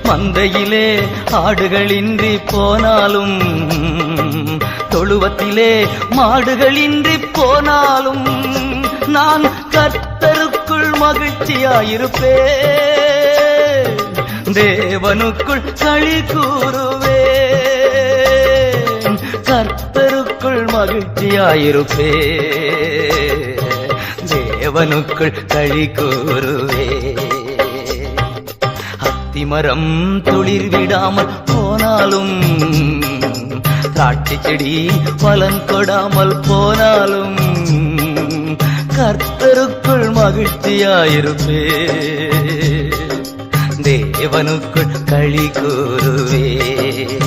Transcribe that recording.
மந்தையிலே ஆடுகளின்றி போனாலும், தொழுவத்திலே மாடுகளின்றி போனாலும், நான் கர்த்தருக்குள் மகிழ்ச்சியாயிருப்பேன், தேவனுக்குள் களி கூறுவேன். கர்த்தருக்குள் மகிழ்ச்சியாயிருப்பேன், தேவனுக்குள் களி கூறுவேன். அத்திமரம் துளிர் விடாமல் போனாலும், திராட்சை செடி பலன் கொடாமல் போனாலும், கர்த்தருக்குள் மகிழ்ச்சியாயிருப்பேன், தேவனுக்குள் களி கூறுவேன்.